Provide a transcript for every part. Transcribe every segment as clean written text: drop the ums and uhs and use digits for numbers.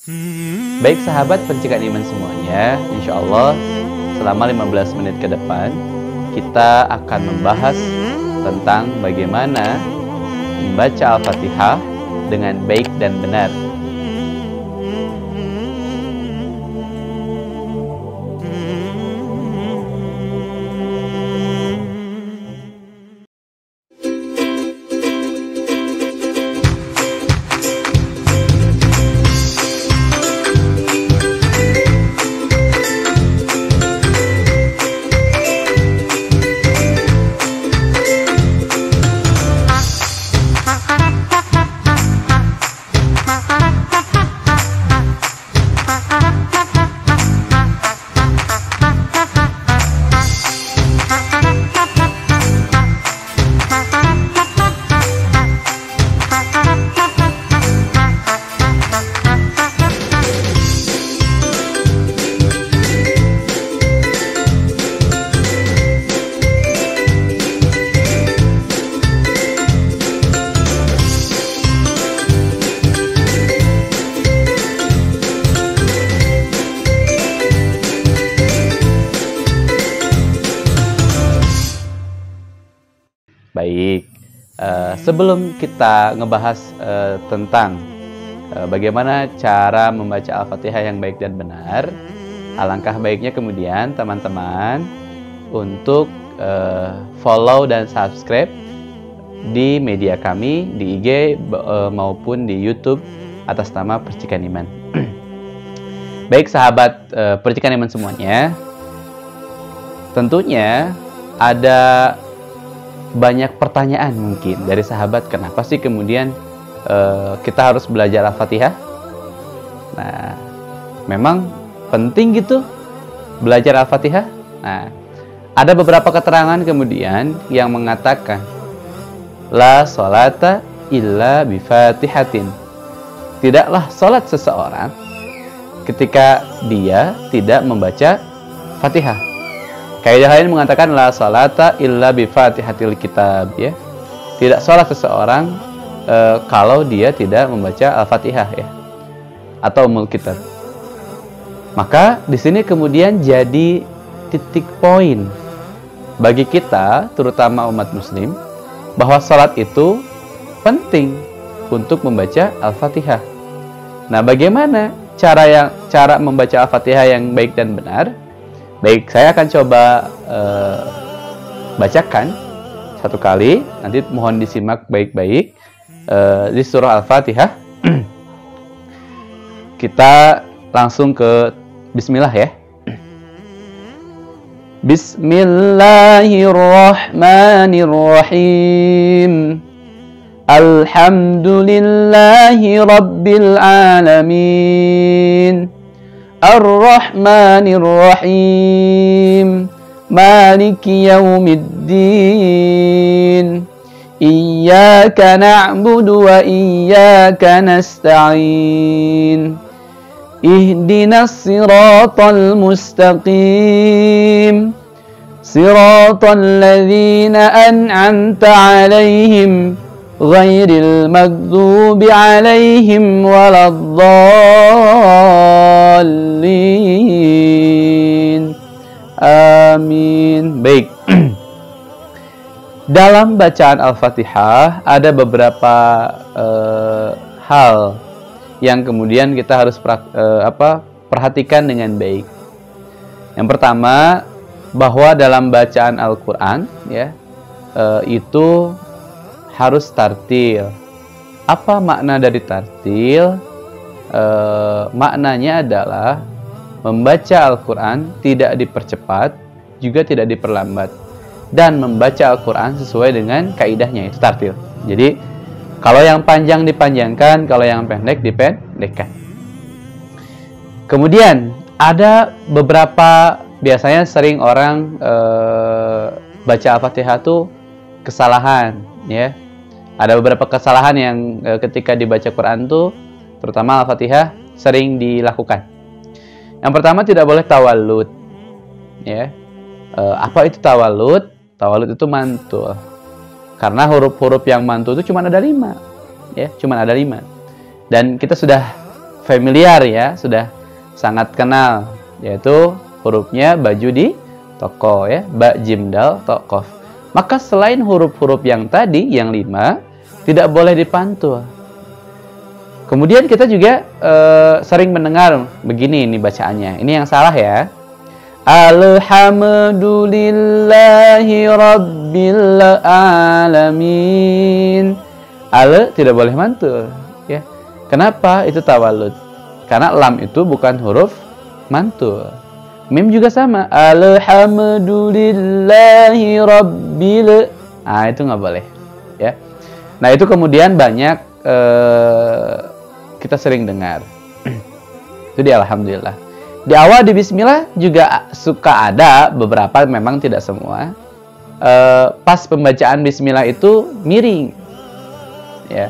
Baik sahabat percikan iman semuanya, insya Allah selama 15 menit ke depan kita akan membahas tentang bagaimana membaca Al-Fatihah dengan baik dan benar. Baik, sebelum kita ngebahas tentang bagaimana cara membaca Al-Fatihah yang baik dan benar, alangkah baiknya kemudian teman-teman untuk follow dan subscribe di media kami, di IG maupun di YouTube atas nama Percikan Iman. Baik sahabat Percikan Iman semuanya, tentunya ada banyak pertanyaan mungkin dari sahabat, kenapa sih kemudian kita harus belajar Al-Fatihah? Nah, memang penting gitu belajar Al-Fatihah? Nah, ada beberapa keterangan kemudian yang mengatakan la sholata illa bifatihatin. Tidaklah sholat seseorang ketika dia tidak membaca Fatihah. Kaidah lain mengatakan la salata illa bi fatihatil kitab, ya. Tidak salat seseorang kalau dia tidak membaca Al-Fatihah, ya, atau Ummul Kitab. Maka di sini kemudian jadi titik poin bagi kita, terutama umat muslim, bahwa salat itu penting untuk membaca Al-Fatihah. Nah, bagaimana cara membaca Al-Fatihah yang baik dan benar? Baik, saya akan coba bacakan satu kali. Nanti mohon disimak baik-baik di surah Al-Fatihah. Kita langsung ke Bismillah, ya. Bismillahirrahmanirrahim. Alhamdulillahi Rabbil Alamin. Ar-Rahmanir-Rahim. Maliki Yaumiddin. Iyyaka na'budu wa iyyaka nasta'in. Ihdinas siratal mustaqim. Siratal ladzina an'amta 'alaihim ghairil maghdubi 'alaihim waladdallin. Amin. Baik. Dalam bacaan Al-Fatihah ada beberapa hal yang kemudian kita harus perhatikan dengan baik. Yang pertama, bahwa dalam bacaan Al-Quran, ya, itu harus tartil. Apa makna dari tartil? Maknanya adalah membaca Al-Quran tidak dipercepat, juga tidak diperlambat, dan membaca Al-Quran sesuai dengan kaidahnya, itu tartil. Jadi kalau yang panjang dipanjangkan, kalau yang pendek dipendekkan. Kemudian ada beberapa, biasanya sering orang baca Al-Fatihah tuh kesalahan, ya. Ada beberapa kesalahan yang ketika dibaca Quran tuh, terutama Al-Fatihah, sering dilakukan. Yang pertama, tidak boleh tawallud, ya. Apa itu tawallud? Tawallud itu mantul. Karena huruf-huruf yang mantul itu cuma ada 5, ya, cuma ada 5. Dan kita sudah familiar ya, sudah sangat kenal, yaitu hurufnya baju di toko ya, ba, jim, dal, to, kof. Maka selain huruf-huruf yang tadi, yang 5, tidak boleh dipantul. Kemudian kita juga sering mendengar begini ini bacaannya. Ini yang salah ya. Alhamdulillahi rabbil alamin. Tidak boleh mantul ya. Kenapa? Itu tawalud. Karena lam itu bukan huruf mantul. Mim juga sama. Alhamdulillahi rabbil. Nah, itu nggak boleh ya. Nah, itu kemudian banyak kita sering dengar. Itu di alhamdulillah. Di awal di bismillah juga suka ada beberapa, memang tidak semua. Pas pembacaan bismillah itu miring. Ya.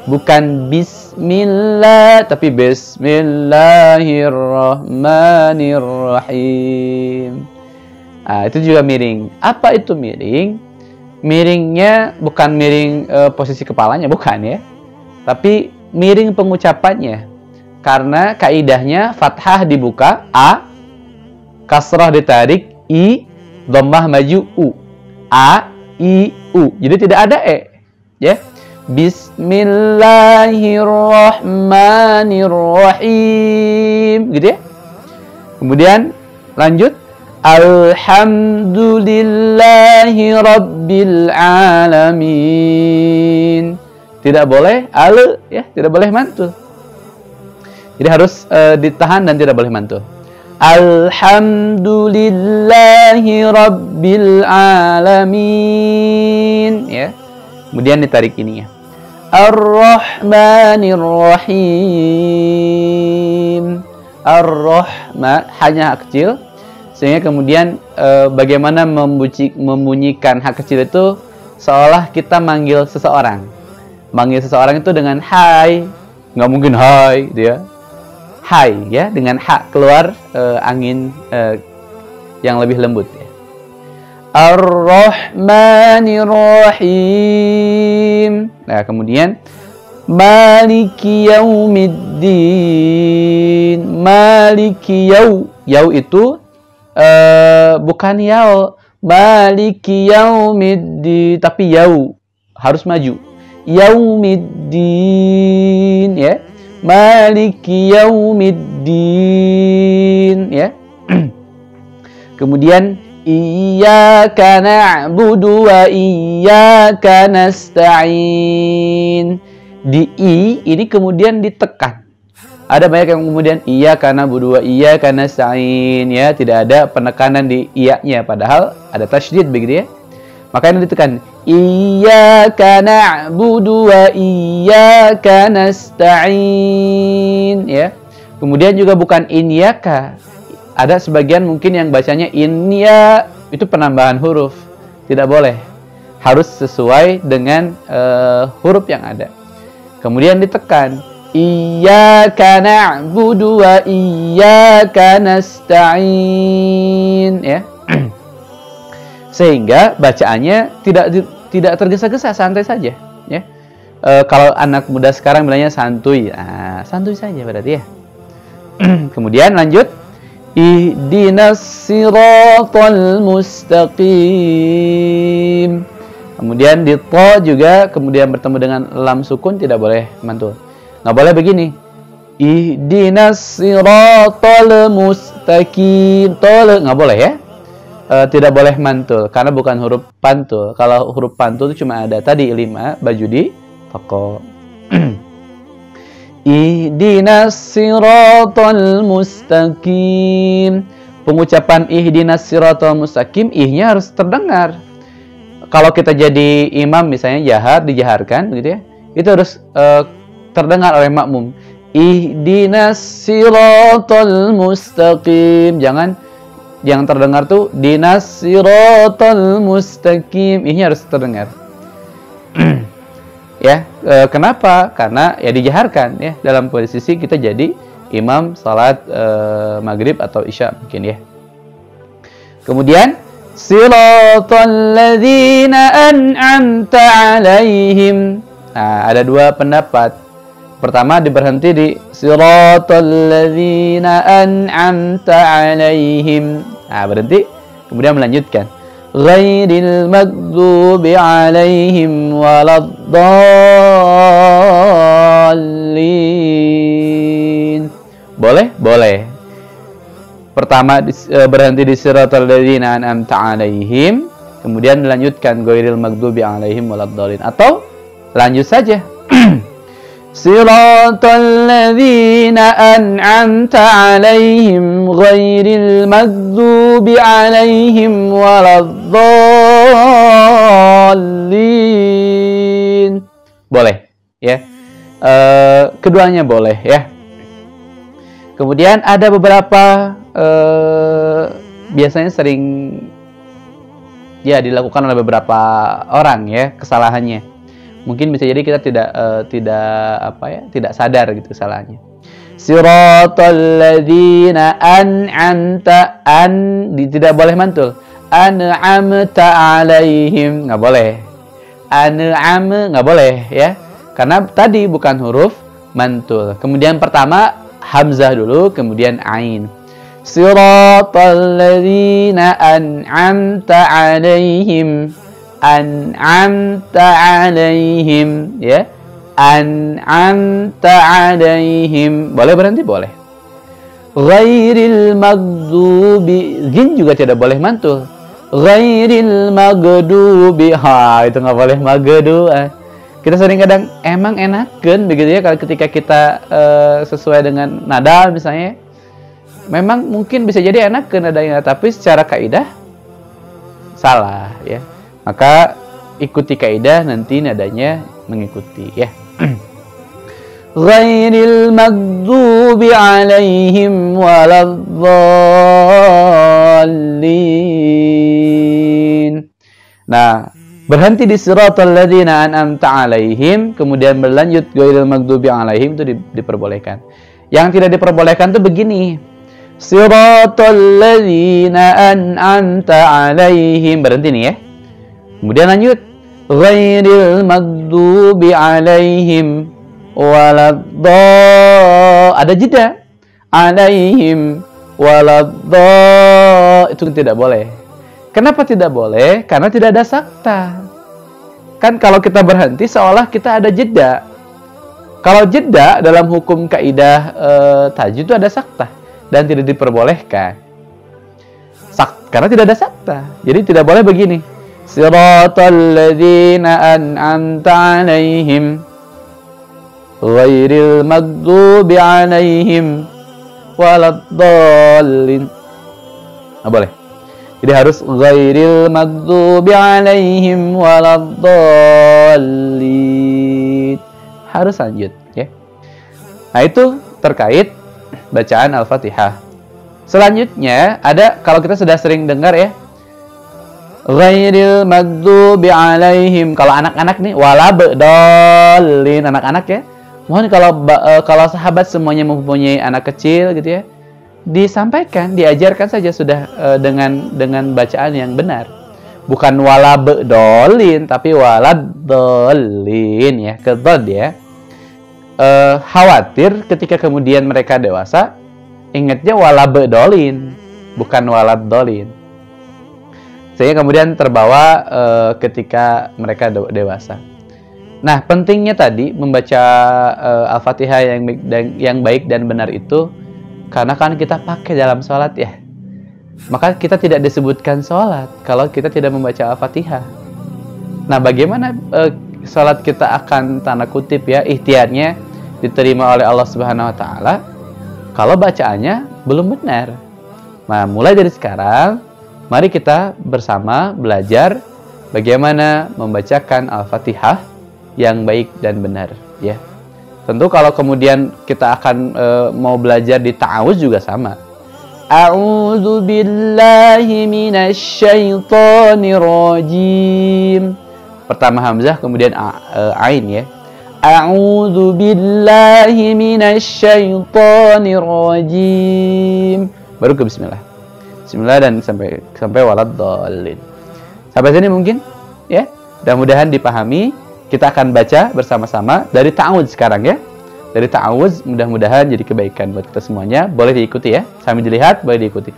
Bukan bismillah tapi bismillahirrahmanirrahim. Nah, itu juga miring. Apa itu miring? Miringnya bukan miring posisi kepalanya, bukan ya. Tapi miring pengucapannya. Karena kaidahnya fathah dibuka a, kasrah ditarik i, dhammah maju u. A, i, u. Jadi tidak ada e. Ya. Bismillahirrahmanirrahim. Gitu ya. Kemudian lanjut. Alhamdulillahi rabbil alamin. Tidak boleh ya, tidak boleh mantul. Jadi harus ditahan dan tidak boleh mantul. Alhamdulillahi rabbil alamin ya. Kemudian ditarik ininya. Ar-Rahmanir-Rahim. Ar-Rahman hanya hak kecil, sehingga kemudian bagaimana membunyikan hak kecil itu seolah kita manggil seseorang. Manggil seseorang itu dengan hai, nggak mungkin hai, gitu ya. Hai ya, dengan hak keluar angin yang lebih lembut ya. Ar-Rahmanir-Rahim. Nah, kemudian Maliki Yaumiddin. Maliki Yau itu bukan yau. Maliki Yaumiddin, tapi yau harus maju. Yaumiddin ya. Maliki Yaumiddin ya. Kemudian iyyaka na'budu wa iyyaka nasta'in. Di i ini kemudian ditekan. Ada banyak yang kemudian iyyaka na'budu wa iyyaka nasta'in ya, tidak ada penekanan di iya-nya padahal ada tasydid begitu ya. Makanya ditekan iyyaka na'budu wa iyyaka nasta'in ya. Kemudian juga bukan iyyaka. Ada sebagian mungkin yang bacanya inya, itu penambahan huruf. Tidak boleh. Harus sesuai dengan huruf yang ada. Kemudian ditekan iyyaka na'budu wa iyyaka nasta'in ya. Sehingga bacaannya tidak tergesa-gesa, santai saja ya. Kalau anak muda sekarang bilangnya santuy. Nah, santuy saja berarti ya. Kemudian lanjut. Ihdinas siratal mustaqim. Kemudian di to juga kemudian bertemu dengan lam sukun tidak boleh mantul. Nggak boleh begini. Ihdinas siratal mustaqim. Tol nggak boleh ya. Tidak boleh mantul karena bukan huruf pantul. Kalau huruf pantul itu cuma ada tadi 5 baju di toko. Ihdinas siratal mustaqim. Pengucapan ihdinas siratal mustaqim, ihnya harus terdengar. Kalau kita jadi imam misalnya jahar, dijaharkan begitu ya. Itu harus terdengar oleh makmum. Ihdinas siratal mustaqim. Jangan yang terdengar tuh dinas siratal mustaqim. Ihnya harus terdengar. Ya, kenapa? Karena ya dijaharkan ya, dalam posisi kita jadi imam salat maghrib atau isya mungkin ya. Kemudian siratal ladzina an'amta alaihim. Nah, ada dua pendapat. Pertama diberhenti di siratal ladzina an'amta 'alaihim. Nah, berhenti. Kemudian melanjutkan ghairil maghdubi 'alaihim waladdallin. Boleh? Boleh. Pertama berhenti di siratal ladzina an'amta 'alaihim, kemudian melanjutkan ghairil maghdubi 'alaihim waladdallin, atau lanjut saja. Siratal ladzina an'amta 'alaihim ghairil maghdubi 'alaihim waladdallin. Boleh, ya. Keduanya boleh, ya. Kemudian ada beberapa biasanya sering ya dilakukan oleh beberapa orang, ya, kesalahannya. Mungkin bisa jadi kita tidak sadar gitu kesalahannya. Siratal ladzina an'amta, tidak boleh mantul. An'amta 'alaihim, nggak boleh. An'am nggak boleh, ya. Karena tadi bukan huruf mantul. Kemudian pertama hamzah dulu, kemudian ain. Siratal ladzina an'amta 'alaihim. An'amta 'alaihim, ya. An'amta 'alaihim. Boleh berhenti? Boleh. Ghairil maghdubi, gin juga tidak boleh mantul. Ghairil maghdubi, itu nggak boleh magdu. Kita sering kadang emang enakan begitu, ya, kalau ketika kita sesuai dengan nada misalnya. Memang mungkin bisa jadi enakan nadanya, tapi secara kaidah salah, ya. Maka ikuti kaidah, nanti nadanya mengikuti, ya. Ghairil maghdubi 'alaihim waladdallin. Nah, berhenti di siratal ladzina an'amta 'alaihim, kemudian berlanjut ghairil maghdubi 'alaihim, itu diperbolehkan. Yang tidak diperbolehkan itu begini. Siratal ladzina an'amta 'alaihim, berhenti nih, ya. Kemudian lanjut ghairil maghdubi 'alaihim ada jeda, 'alaihim itu tidak boleh. Kenapa tidak boleh? Karena tidak ada sakta. Kan kalau kita berhenti seolah kita ada jeda. Kalau jeda dalam hukum kaidah tajwid itu ada sakta dan tidak diperbolehkan. Karena tidak ada sakta. Jadi tidak boleh begini. Siratal ladzina an'amta 'alaihim ghairil maghdubi 'alaihim waladdallin. Boleh. Jadi harus ghairil maghdubi 'alaihim waladdallin. Harus lanjut, ya. Nah, itu terkait bacaan Al-Fatihah. Selanjutnya ada, kalau kita sudah sering dengar, ya, ghairil maghdubi 'alaihim. Kalau anak-anak nih waladdallin, anak-anak, ya. Mohon kalau sahabat semuanya mempunyai anak kecil gitu, ya, disampaikan, diajarkan saja sudah dengan bacaan yang benar. Bukan waladdallin tapi waladdallin, ya, ke dhad, ya. Khawatir ketika kemudian mereka dewasa ingatnya waladdallin, bukan waladdallin. Sehingga kemudian terbawa ketika mereka dewasa. Nah, pentingnya tadi membaca Al-Fatihah yang baik dan benar itu karena kan kita pakai dalam sholat, ya. Maka kita tidak disebutkan sholat kalau kita tidak membaca Al-Fatihah. Nah, bagaimana sholat kita akan, tanda kutip, ya, ikhtiarnya diterima oleh Allah Subhanahu wa Ta'ala kalau bacaannya belum benar? Nah, mulai dari sekarang mari kita bersama belajar bagaimana membacakan Al-Fatihah yang baik dan benar, ya. Tentu kalau kemudian kita akan mau belajar di ta'awuz juga sama. A'udzu billahi minasy syaithanir rajim. Pertama hamzah, kemudian ain, ya. A'udzu billahi minasy syaithanir rajim. Baru ke bismillah. Bismillah dan sampai waladdallin. Sampai sini mungkin, ya. Mudah-mudahan dipahami. Kita akan baca bersama-sama dari ta'awudz sekarang, ya. dari ta'awuz, mudah-mudahan jadi kebaikan buat kita semuanya. Boleh diikuti ya, sambil dilihat boleh diikuti.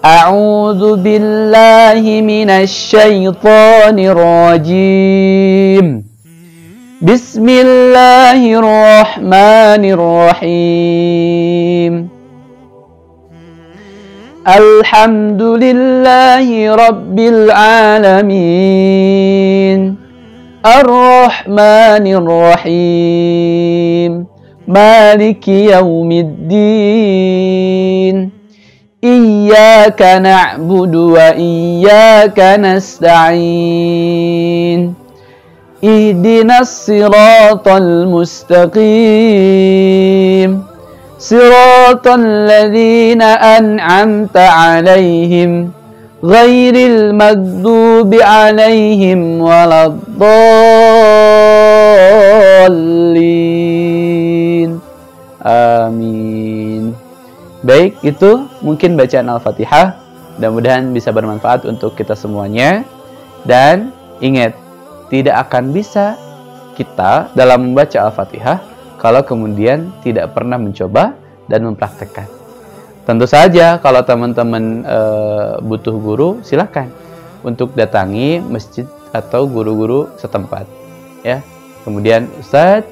A'udzu billahi minasy syaithanir rajim. Bismillahirrahmanirrahim. Alhamdulillahi rabbil alamin. Ar-Rahmanir Rahim. Maliki yaumiddin. Iyyaka na'budu wa iyyaka nasta'in. Ihdinas siratal mustaqim. Siratal ladzina an'amta 'alaihim ghairil maghdubi 'alaihim waladdallin. Amin. Baik, itu mungkin bacaan Al-Fatihah. Mudah-mudahan bisa bermanfaat untuk kita semuanya. Dan ingat, tidak akan bisa kita dalam membaca Al-Fatihah kalau kemudian tidak pernah mencoba dan mempraktekkan. Tentu saja kalau teman-teman butuh guru, silakan untuk datangi masjid atau guru-guru setempat. Ya, kemudian Ustadz,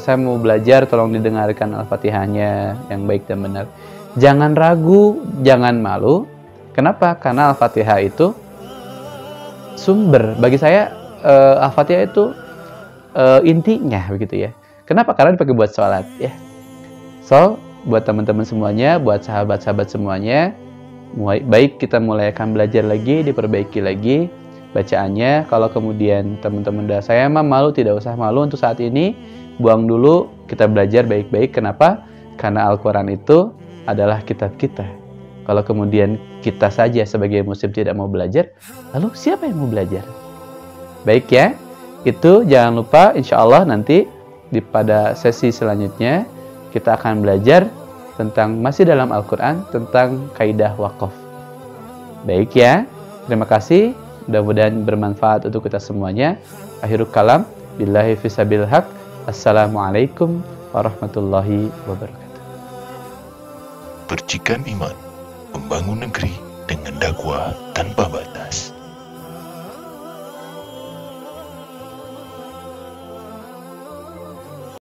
saya mau belajar, tolong didengarkan Al-Fatihahnya yang baik dan benar. Jangan ragu, jangan malu. Kenapa? Karena Al-Fatihah itu sumber bagi saya. Al-Fatihah itu intinya begitu ya. Kenapa? Karena dipakai buat sholat ya. So, buat teman-teman semuanya, buat sahabat-sahabat semuanya, baik kita mulai akan belajar lagi, diperbaiki lagi bacaannya. Kalau kemudian teman-teman udah, saya mah malu, tidak usah malu untuk saat ini, buang dulu, kita belajar baik-baik. Kenapa? Karena Al-Quran itu adalah kitab kita. Kalau kemudian kita saja sebagai muslim tidak mau belajar, lalu siapa yang mau belajar? Baik ya, itu jangan lupa, insya Allah nanti pada sesi selanjutnya kita akan belajar tentang, masih dalam Al-Quran, tentang kaidah wakaf. Baik ya, terima kasih, mudah-mudahan bermanfaat untuk kita semuanya. Akhirul kalam, billahi fisabil haq. Assalamualaikum warahmatullahi wabarakatuh. Percikan Iman, membangun negeri dengan dakwah tanpa batas.